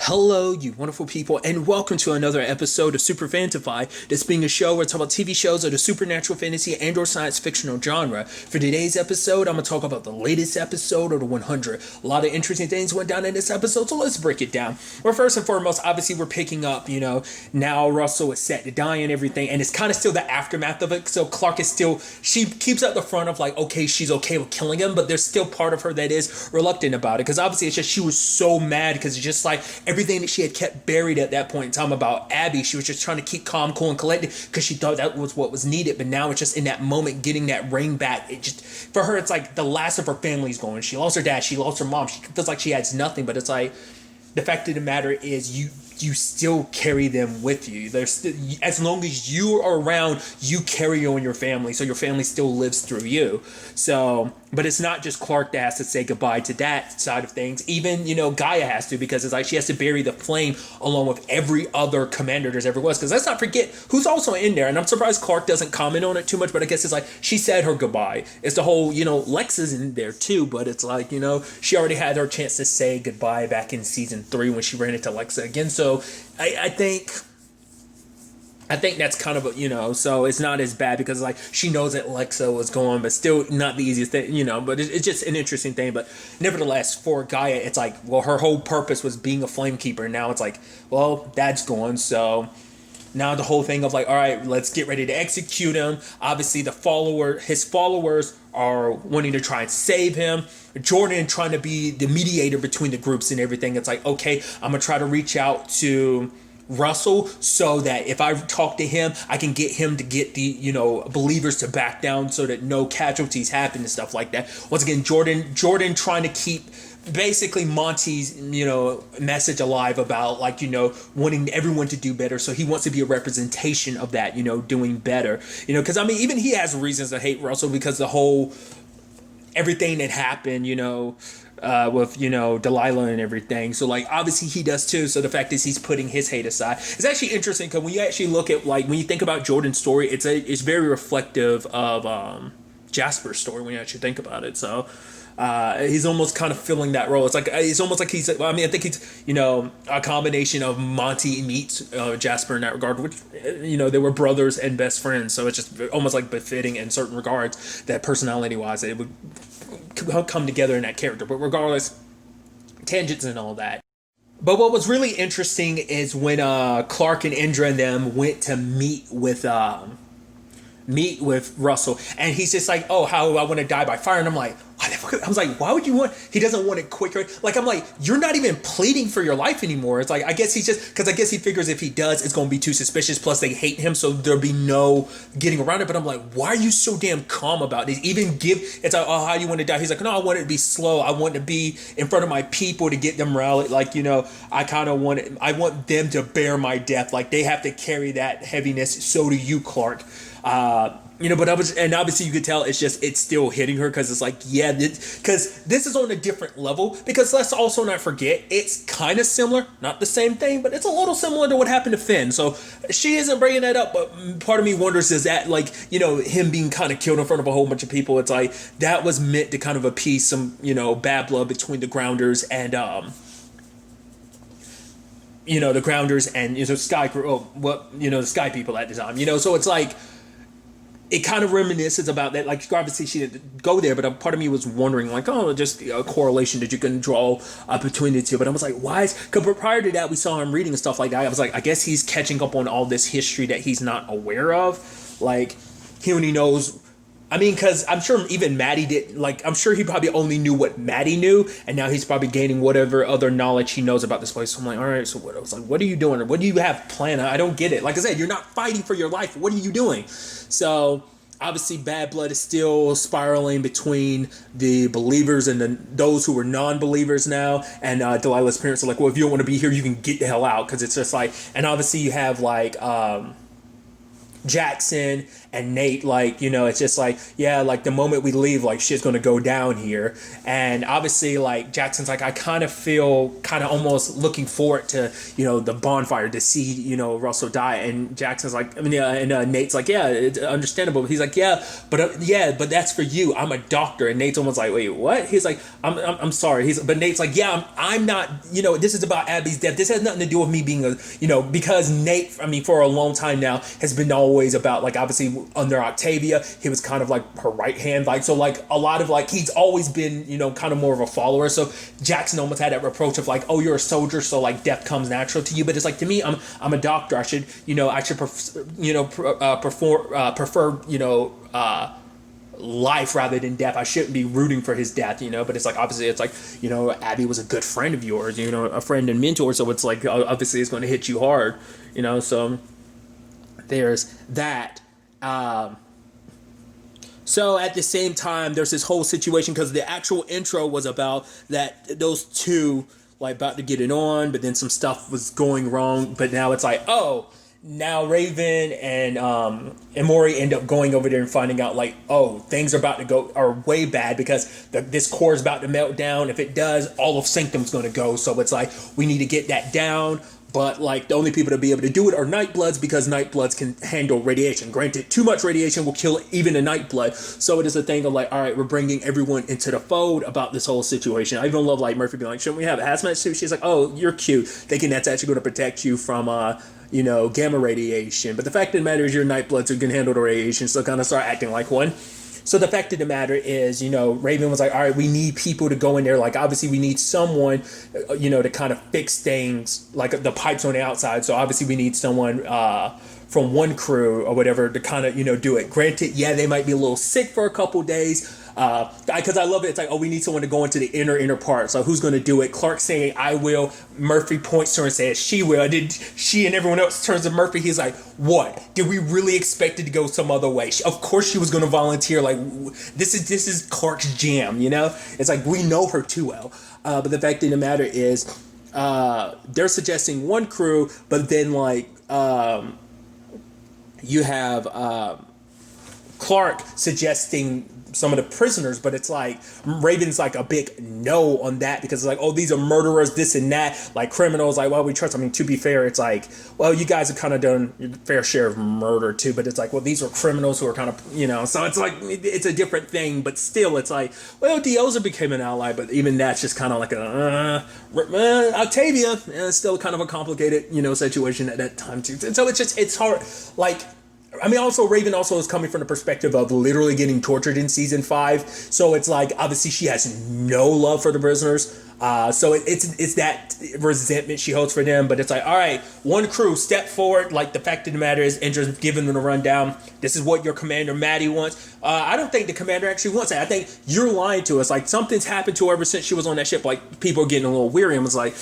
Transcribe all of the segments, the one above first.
Hello, you wonderful people, and welcome to another episode of Super-Fanta-Fi. This being a show where I talk about TV shows of the supernatural, fantasy, and/or science fictional genre. For today's episode, I'm gonna talk about the latest episode of the 100. A lot of interesting things went down in this episode, so let's break it down. Well, first and foremost, obviously we're picking up, now Russell is set to die and everything, and it's kind of still the aftermath of it. So Clark is still, she keeps at the front of like, okay, she's okay with killing him, but there's still part of her that is reluctant about it, because obviously it's just she was so mad because it's just like everything that she had kept buried at that point in time about Abby, she was just trying to keep calm, cool, and collected because she thought that was what was needed. But now it's just in that moment getting that ring back. It just, for her, it's like the last of her family's going. She lost her dad, she lost her mom. She feels like she has nothing. But it's like the fact of the matter is you still carry them with you. There's as long as you are around, you carry on your family, so your family still lives through you. So, but it's not just Clark that has to say goodbye to that side of things. Even Gaia has to, because it's like she has to bury the flame along with every other commander there's ever was. Because let's not forget who's also in there, and I'm surprised Clark doesn't comment on it too much. But I guess it's like she said her goodbye. It's the whole Lex is in there too, but it's like she already had her chance to say goodbye back in season 3 when she ran into Lexa again. So I think that's kind of so it's not as bad because like she knows that Lexa was gone, but still not the easiest thing, but it's just an interesting thing. But nevertheless, for Gaia, it's like, well, her whole purpose was being a flame keeper, and now it's like, well, that's gone. So now the whole thing of like, all right, let's get ready to execute him. Obviously his followers are wanting to try and save him. Jordan trying to be the mediator between the groups and everything. It's like, okay, I'm gonna try to reach out to Russell so that if I talk to him, I can get him to get the believers to back down so that no casualties happen and stuff like that. Once again, Jordan trying to keep basically Monty's message alive about like wanting everyone to do better. So he wants to be a representation of that, doing better, because I mean, even he has reasons to hate Russell because the whole everything that happened with Delilah and everything. So like obviously he does too. So the fact is he's putting his hate aside. It's actually interesting because when you actually look at like when you think about Jordan's story, it's very reflective of Jasper's story when you actually think about it. So he's almost kind of filling that role. It's almost like he's, well, I mean, I think he's a combination of Monty meets Jasper in that regard, which they were brothers and best friends. So it's just almost like befitting in certain regards that personality wise it would come together in that character. But regardless, tangents and all that. But what was really interesting is when Clark and Indra and them went to meet with Russell, and he's just like, oh, how I want to die by fire. And I'm like, I was like, why would you want, he doesn't want it quicker. Like, I'm like, you're not even pleading for your life anymore. It's like, I guess he's just, because I guess he figures if he does, it's going to be too suspicious. Plus they hate him, so there'll be no getting around it. But I'm like, why are you so damn calm about it? It's like, oh, how do you want to die? He's like, no, I want it to be slow. I want to be in front of my people to get them rallied. Like, I want them to bear my death. Like, they have to carry that heaviness. So do you, Clark. But and obviously you could tell it's still hitting her because it's like, yeah, because this is on a different level. Because let's also not forget, it's kind of similar, not the same thing, but it's a little similar to what happened to Finn. So she isn't bringing that up, but part of me wonders, is that like, him being kind of killed in front of a whole bunch of people, it's like that was meant to kind of appease some, bad blood between the Grounders and, the Grounders and, Sky, the Sky people at the time, so it's like, it kind of reminisces about that. Like, obviously she didn't go there, but a part of me was wondering, like, oh, just a correlation that you can draw between the two. But I was like, why because prior to that, we saw him reading and stuff like that. I was like, I guess he's catching up on all this history that he's not aware of. Like, he only knows, I mean, because I'm sure even Maddie did, like, I'm sure he probably only knew what Maddie knew, and now he's probably gaining whatever other knowledge he knows about this place. So I'm like, all right, so what? I was like, what are you doing? What do you have planned? I don't get it. Like I said, you're not fighting for your life. What are you doing? So obviously bad blood is still spiraling between the believers and those who were non-believers now. And Delilah's parents are like, well, if you don't want to be here, you can get the hell out. Because it's just like, and obviously you have like Jackson and Nate, like, it's just like, yeah, like the moment we leave, like shit's gonna go down here. And obviously, like Jackson's like, I kind of feel kind of almost looking forward to, the bonfire to see, Russell die. And Jackson's like, and Nate's like, yeah, it's understandable. But he's like, yeah, but that's for you. I'm a doctor. And Nate's almost like, wait, what? He's like, I'm sorry. But Nate's like, yeah, I'm not, this is about Abby's death. This has nothing to do with me being because Nate, for a long time now has been always about, like, obviously under Octavia, he was kind of like her right hand, like, so like a lot of like he's always been kind of more of a follower. So Jackson almost had that reproach of like, oh, you're a soldier, so like death comes natural to you. But it's like, to me, I'm a doctor. I should prefer life rather than death. I shouldn't be rooting for his death, but it's like, obviously it's like, Abby was a good friend of yours, a friend and mentor, so it's like, obviously it's going to hit you hard, so there's that. So at the same time, there's this whole situation, because the actual intro was about that those two like about to get it on, but then some stuff was going wrong. But now it's like, oh, now Raven and Amore end up going over there and finding out, like, oh, things are way bad, because this core is about to melt down. If it does, all of Sanctum's going to go. So it's like, we need to get that down. But like, the only people to be able to do it are Nightbloods, because Nightbloods can handle radiation. Granted, too much radiation will kill even a Nightblood. So it is a thing of like, all right, we're bringing everyone into the fold about this whole situation. I even love like Murphy being like, shouldn't we have a hazmat suit? She's like, oh, you're cute, thinking that's actually going to protect you from gamma radiation. But the fact of the matter is, your Nightbloods who can handle the radiation, so kind of start acting like one. So the fact of the matter is, Raven was like, all right, we need people to go in there. Like, obviously we need someone, to kind of fix things, like the pipes on the outside. So obviously we need someone from one crew or whatever to kind of, do it. Granted, yeah, they might be a little sick for a couple days. Because I love it. It's like, oh, we need someone to go into the inner part. So who's going to do it? Clark saying, I will. Murphy points to her and says, she will. Did she and everyone else turns to Murphy. He's like, what? Did we really expect it to go some other way? Of course she was going to volunteer. Like, this is Clark's jam, It's like, we know her too well. But the fact of the matter is, they're suggesting one crew, but then like, you have Clark suggesting some of the prisoners, but it's like Raven's like a big no on that, because it's like, oh, these are murderers, this and that, like criminals, like, well, we trust. To be fair, it's like, well, you guys have kind of done your fair share of murder too, but it's like, well, these are criminals who are kind of, so it's like, it's a different thing, but still it's like, well, Dioza became an ally, but even that's just kind of like Octavia, it's still kind of a complicated, situation at that time too. So it's hard, like, also Raven also is coming from the perspective of literally getting tortured in season 5. So it's like, obviously she has no love for the prisoners. So it's that resentment she holds for them. But it's like, all right, one crew, step forward. Like, the fact of the matter is, Indras giving them a rundown. This is what your commander, Maddie, wants. I don't think the commander actually wants it. I think you're lying to us. Like, something's happened to her ever since she was on that ship. Like, people are getting a little weary and was like,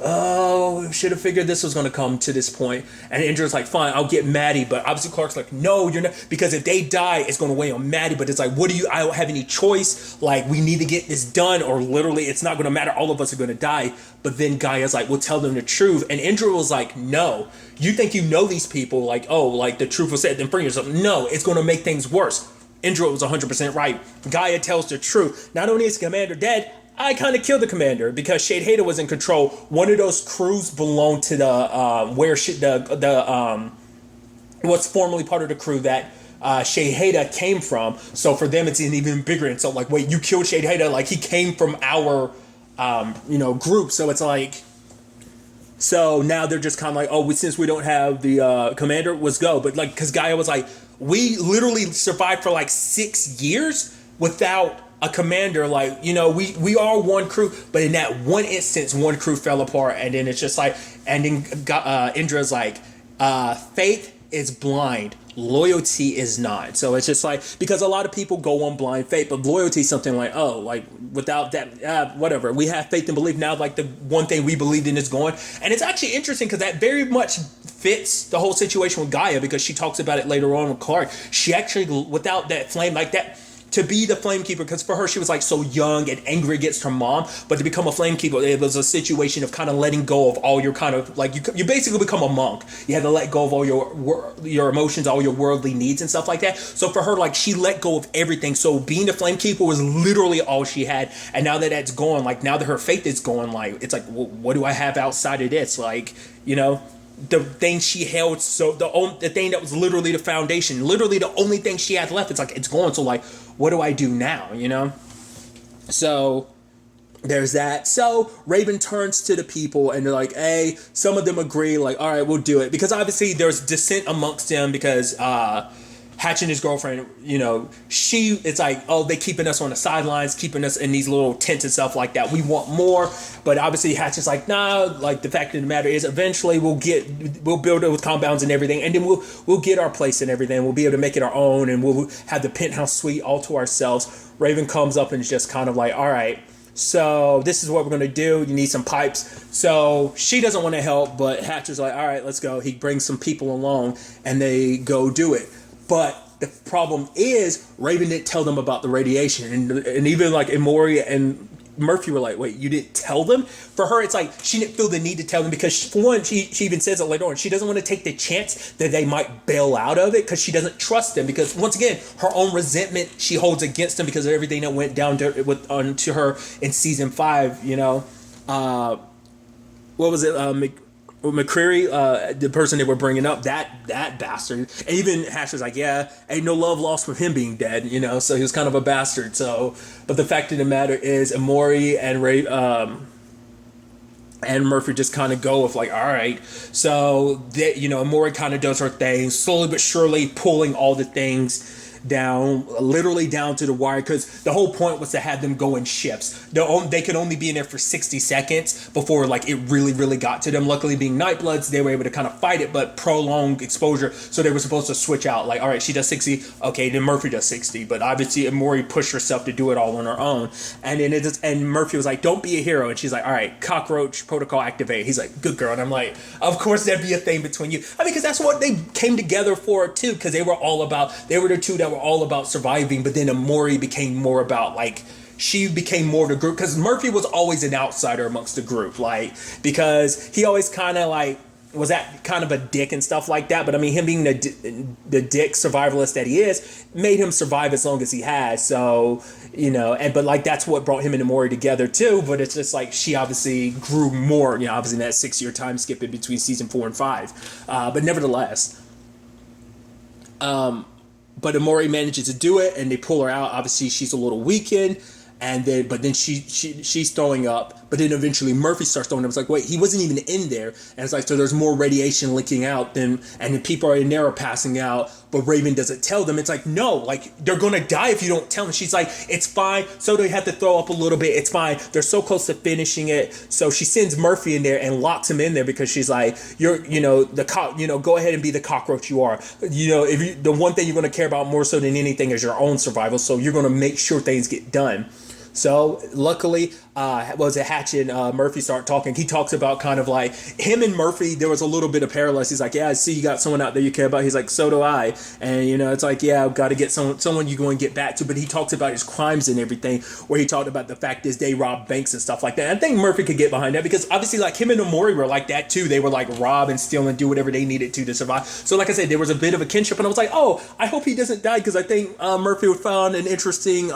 oh, should have figured this was going to come to this point. And Indras like, fine, I'll get Maddie. But obviously Clark's like, no, you're not. Because if they die, it's going to weigh on Maddie. But it's like, I don't have any choice. Like, we need to get this done, or literally it's not going to matter. All of us are going to die. But then Gaia's like, we'll tell them the truth. And Indra was like, no, you think you know these people, like, oh, like the truth was said, then bring yourself. No, it's going to make things worse. Indra was 100% right. Gaia tells the truth. Not only is the commander dead, I kind of killed the commander because Shade Hater was in control. One of those crews belonged to the what's formerly part of the crew that Shade Hater came from. So for them, it's an even bigger insult. Like, wait, you killed Shade Hater? Like, he came from our group. So it's like, so now they're just kind of like, oh, since we don't have the commander, let's go. But like, because Gaia was like, we literally survived for like 6 years without a commander. Like, we are one crew, but in that one instance, one crew fell apart. And then it's just like, and then Indra's like, faith is blind, loyalty is not. So it's just like, because a lot of people go on blind faith, but loyalty is something like, oh, like without that, whatever, we have faith and belief. Now, like, the one thing we believed in is gone. And it's actually interesting because that very much fits the whole situation with Gaia, because she talks about it later on with Clark. She actually, without that flame, like that to be the Flamekeeper, because for her, she was like so young and angry against her mom, but to become a Flamekeeper, it was a situation of kind of letting go of all your kind of like, you basically become a monk. You had to let go of all your emotions, all your worldly needs and stuff like that. So for her, like, she let go of everything. So being the Flamekeeper was literally all she had. And now that that's gone, like, now that her faith is gone, like, it's like, well, what do I have outside of this? Like, you know, the thing she held, so the thing that was literally the foundation, literally the only thing she had left, it's like, it's gone. So like, what do I do now, you know? So there's that. So Raven turns to the people and they're like, hey, some of them agree, like, all right, we'll do it, because obviously there's dissent amongst them, because Hatch and his girlfriend, you know, it's like, oh, they keeping us on the sidelines, keeping us in these little tents and stuff like that. We want more. But obviously Hatch is like, nah, like, the fact of the matter is, eventually we'll build it with compounds and everything, and then we'll get our place and everything. We'll be able to make it our own, and we'll have the penthouse suite all to ourselves. Raven comes up and is just kind of like, all right, so this is what we're going to do. You need some pipes. So she doesn't want to help, but Hatch is like, all right, let's go. He brings some people along and they go do it. But the problem is, Raven didn't tell them about the radiation. And even like Amore and Murphy were like, wait, you didn't tell them? For her, it's like, she didn't feel the need to tell them, because for one, she even says it later on, she doesn't want to take the chance that they might bail out of it, because she doesn't trust them, because once again, her own resentment she holds against them because of everything that went down to her in season 5, you know. What was it? McCreary, the person they were bringing up, that bastard. And even Hatch was like, yeah, ain't no love lost from him being dead, you know, so he was kind of a bastard. So, but the fact of the matter is, Amore and and Murphy just kind of go with like, all right. So, that, you know, Amore kind of does her thing, slowly but surely pulling all the things down, literally down to the wire, because the whole point was to have them go in shifts. They could only be in there for 60 seconds before like it really got to them. Luckily, being Nightbloods, they were able to kind of fight it, but prolonged exposure, so they were supposed to switch out, like, all right, she does 60, okay, then Murphy does 60, but obviously Amore pushed herself to do it all on her own. And then and Murphy was like, don't be a hero, and she's like, all right, cockroach protocol activate. He's like, good girl. And I'm like, of course there'd be a thing between you. I mean, because that's what they came together for too, because they were the two that were all about surviving. But then Amore became more about, like, she became more of the group, because Murphy was always an outsider amongst the group, like, because he always kind of like was that kind of a dick and stuff like that. But I mean, him being the dick survivalist that he is made him survive as long as he has. So, you know, but like, that's what brought him and Amore together too. But it's just like, she obviously grew more, you know, obviously in that 6-year time skip in between season 4 and 5. But nevertheless, but Amore manages to do it, and they pull her out. Obviously, she's a little weakened, but then she's throwing up. But then eventually Murphy starts throwing up. It's like, wait, he wasn't even in there. And it's like, so there's more radiation leaking out and the people are in there are passing out. But Raven doesn't tell them. It's like, no, like, they're going to die if you don't tell them. She's like, it's fine. So they have to throw up a little bit. It's fine. They're so close to finishing it. So she sends Murphy in there and locks him in there, because she's like, go ahead and be the cockroach you are. You know, the one thing you're going to care about more so than anything is your own survival. So you're going to make sure things get done. So luckily, Hatch and Murphy start talking. He talks about kind of like him and Murphy. There was a little bit of parallels. He's like, yeah, I see you got someone out there you care about. He's like, so do I. And, you know, it's like, yeah, I've got to get someone you're going to get back to. But he talks about his crimes and everything, where he talked about the fact is they rob banks and stuff like that. And I think Murphy could get behind that, because obviously, like, him and Amore were like that too. They were like rob and steal and do whatever they needed to survive. So like I said, there was a bit of a kinship, and I was like, oh, I hope he doesn't die, because I think Murphy would found an interesting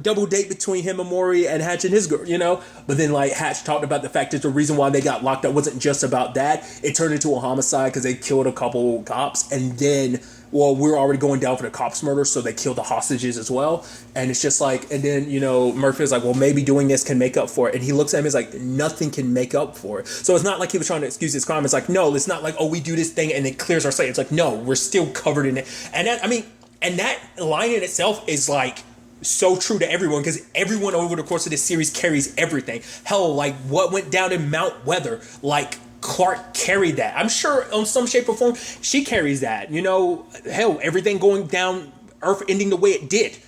double date between him, Amore, and Hatch and his girl, you know. But then, like, Hatch talked about the fact that the reason why they got locked up wasn't just about that. It turned into a homicide because they killed a couple cops, and then, well, we're already going down for the cops' murder, so they killed the hostages as well. And it's just like, and then, you know, Murphy is like, well, maybe doing this can make up for it. And he looks at him, he's like, nothing can make up for it. So it's not like he was trying to excuse his crime. It's like, no, it's not like, oh, we do this thing and it clears our slate. It's like, no, we're still covered in it. And that, I mean, and that line in itself is like so true to everyone, because everyone over the course of this series carries everything. Hell, like what went down in Mount Weather, like Clark carried that. I'm sure on some shape or form she carries that. You know, hell, everything going down, Earth ending the way it did.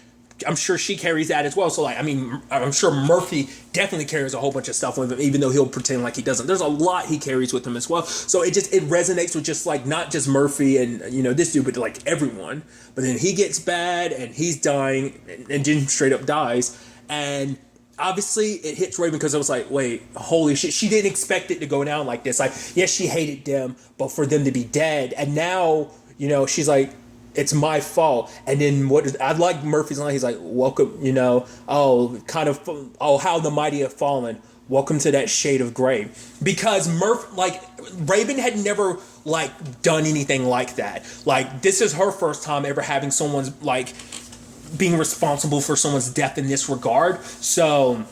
I'm sure she carries that as well. So like, I mean, I'm sure Murphy definitely carries a whole bunch of stuff with him, even though he'll pretend like he doesn't. There's a lot he carries with him as well. So it resonates with just like not just Murphy and this dude, but like everyone. But then he gets bad and he's dying, and Jim straight up dies, and obviously it hits Raven because it was like, wait, holy shit, she didn't expect it to go down like this. Like, yes, she hated them, but for them to be dead, and now she's like, it's my fault. And then I like Murphy's line. He's like, welcome, how the mighty have fallen. Welcome to that shade of gray. Because Raven had never done anything like that. Like, this is her first time ever having someone's being responsible for someone's death in this regard. So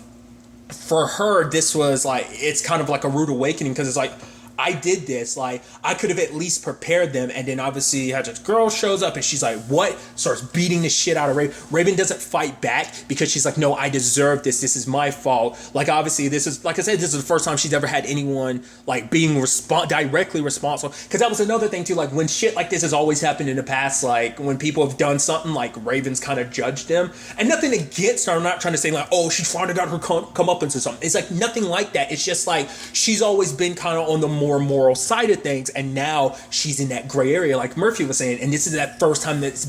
for her, this was it's kind of like a rude awakening, because it's like, I did this, I could have at least prepared them. And then obviously this girl shows up and she's like, what? Starts beating the shit out of Raven. Raven doesn't fight back because she's like, no, I deserve this. This is my fault. Obviously this is, like I said, this is the first time she's ever had anyone being directly responsible. Because that was another thing too, when shit like this has always happened in the past, when people have done something, Raven's kind of judged them. And nothing against her. I'm not trying to say she finally got her comeuppance or something. It's nothing like that. It's just she's always been kind of on the more moral side of things, and now she's in that gray area, like Murphy was saying. And this is that first time that's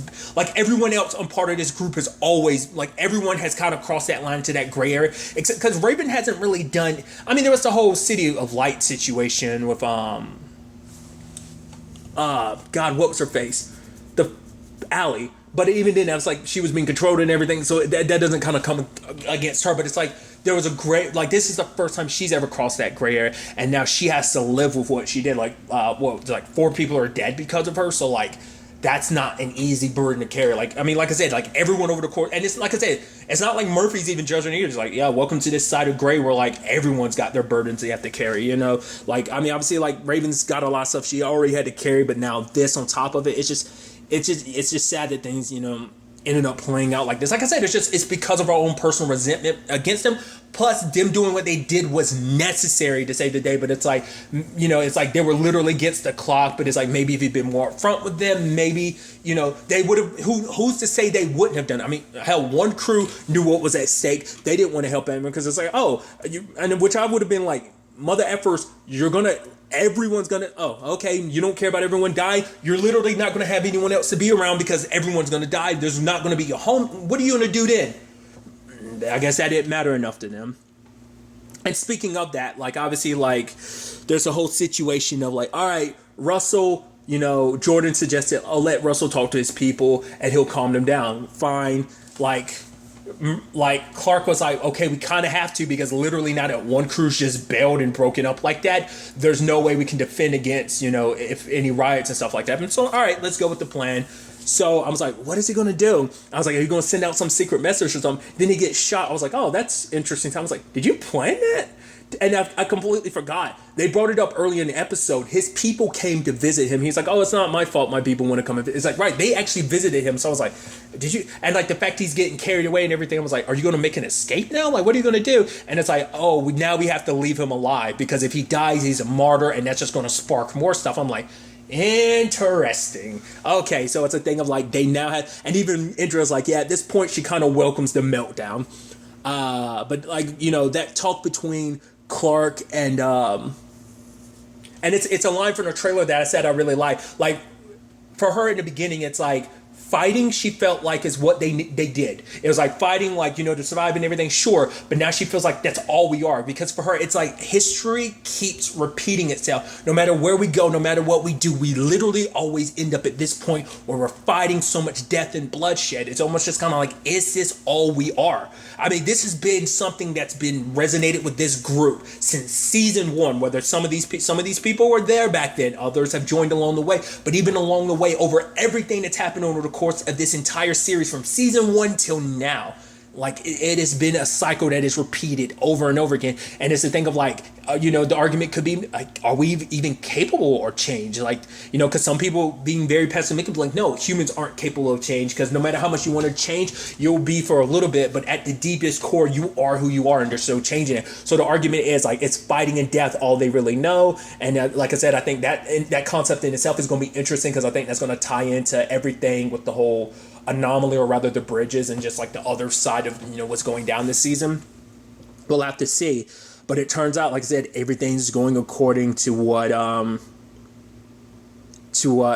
everyone else on part of this group is always everyone has kind of crossed that line to that gray area, except because Raven hasn't really done. I mean, there was the whole City of Light situation with God, what was her face, the Allie. But even then, that was she was being controlled and everything, so that doesn't kind of come against her. But it's there was a great, this is the first time she's ever crossed that gray area, and now she has to live with what she did. 4 people are dead because of her, so that's not an easy burden to carry. I said, everyone over the course, and it's like I said, it's not like Murphy's even judging either. It's yeah, welcome to this side of gray where everyone's got their burdens they have to carry, obviously Raven's got a lot of stuff she already had to carry, but now this on top of it, it's just sad that things, ended up playing out like this. Like I said, it's because of our own personal resentment against them. Plus, them doing what they did was necessary to save the day. But it's they were literally against the clock. But it's maybe if you'd been more upfront with them, maybe, they would have, who's to say they wouldn't have done it? I mean, hell, one crew knew what was at stake. They didn't want to help anyone because it's which I would have been mother effers, everyone's gonna, okay, you don't care about everyone dying. You're literally not gonna have anyone else to be around because everyone's gonna die. There's not gonna be a home. What are you gonna do then? I guess that didn't matter enough to them. And speaking of that, obviously, there's a whole situation of all right, Russell, Jordan suggested, I'll let Russell talk to his people and he'll calm them down. Fine. Clark was okay, we kind of have to, because literally now that one crew's just bailed and broken up like that, there's no way we can defend against, if any riots and stuff like that. And so, all right, let's go with the plan. So I was like, what is he going to do? I was like, are you going to send out some secret message or something? Then he gets shot. I was like, oh, that's interesting. I was like, did you plan that? And I completely forgot. They brought it up early in the episode. His people came to visit him. He's like, oh, it's not my fault my people want to come and visit. It's right, they actually visited him. So I was like, did you? And the fact he's getting carried away and everything, I was like, are you going to make an escape now? What are you going to do? And it's now we have to leave him alive, because if he dies, he's a martyr, and that's just going to spark more stuff. I'm like, interesting. Okay, so it's a thing of they now have, and even Indras yeah, at this point she kind of welcomes the meltdown. But that talk between Clark and it's a line from the trailer that I said I really like. For her in the beginning, it's fighting, she felt is what they did. It was fighting, to survive and everything, sure, but now she feels that's all we are, because for her it's history keeps repeating itself. No matter where we go, no matter what we do, we literally always end up at this point where we're fighting so much death and bloodshed. It's almost just kind of is this all we are? I mean, this has been something that's been resonated with this group since season 1. Whether some of these people were there back then, others have joined along the way, but even along the way, over everything that's happened over the course of this entire series from season 1 till now, it has been a cycle that is repeated over and over again. And it's the thing of the argument could be are we even capable of change? Because some people being very pessimistic, no, humans aren't capable of change, because no matter how much you want to change, you'll be for a little bit, but at the deepest core, you are who you are, and there's so changing it. So the argument is it's fighting and death all they really know. And like I said, I think that concept in itself is going to be interesting, because I think that's going to tie into everything with the whole anomaly, or rather the bridges, and just like the other side of, you know, what's going down this season. We'll have to see. But it turns out, like I said, everything's going according to what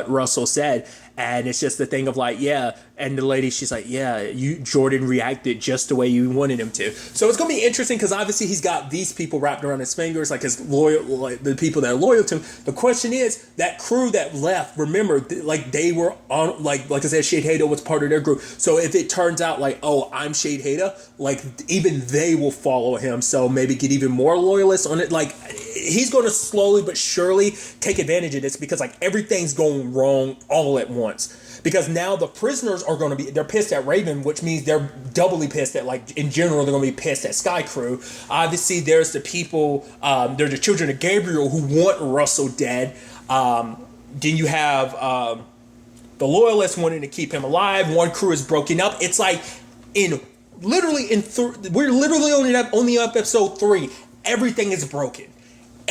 Russell said. And it's just the thing of like, yeah. And the lady, she's like, yeah, Jordan reacted just the way you wanted him to. So it's going to be interesting because obviously he's got these people wrapped around his fingers, like his loyal, like the people that are loyal to him. The question is, that crew that left, remember, like they were on, like I said, Shade Hader was part of their group. So if it turns out like, oh, I'm Shade Hader, like even they will follow him. So maybe get even more loyalists on it. Like he's going to slowly but surely take advantage of this because like everything's going wrong all at once. Because now the prisoners are going to be, they're pissed at Raven, which means they're doubly pissed at, like, in general, they're going to be pissed at Sky Crew. Obviously, there's the people, there's the children of Gabriel who want Russell dead. Then you have the loyalists wanting to keep him alive. One crew is broken up. It's like, we're literally only up episode 3. Everything is broken.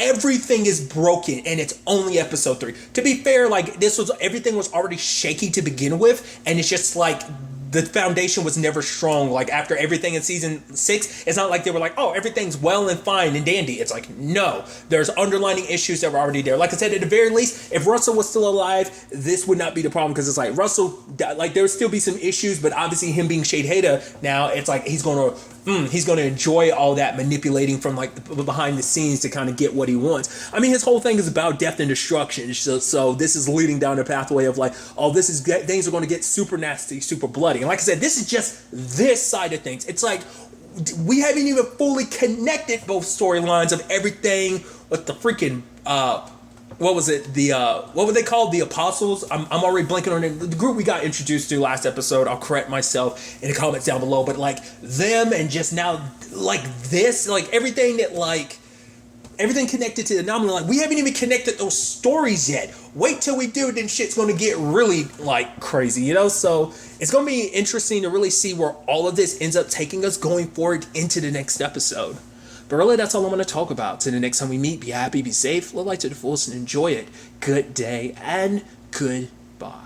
Everything is broken, and it's only episode 3. To be fair, like everything was already shaky to begin with, and it's just like the foundation was never strong. Like after everything in season 6, it's not like they were like, oh, everything's well and fine and dandy. It's like, no, there's underlining issues that were already there. Like I said, at the very least, if Russell was still alive, this would not be the problem because it's like Russell, like there would still be some issues, but obviously him being Shade Hader now, it's like he's gonna enjoy all that manipulating from like behind the scenes to kind of get what he wants. I mean, his whole thing is about death and destruction. So this is leading down the pathway of like, oh, things are going to get super nasty, super bloody. And like I said, this is just this side of things. It's like we haven't even fully connected both storylines of everything with the freaking what was it? What were they called? The Apostles? I'm already blanking on it. The group we got introduced to last episode. I'll correct myself in the comments down below. But like them and just now like this, like everything that like everything connected to the anomaly. Like we haven't even connected those stories yet. Wait till we do, then shit's gonna get really like crazy, you know? So it's gonna be interesting to really see where all of this ends up taking us going forward into the next episode. But really, that's all I'm going to talk about. Till the next time we meet, be happy, be safe, live life to the fullest, and enjoy it. Good day and good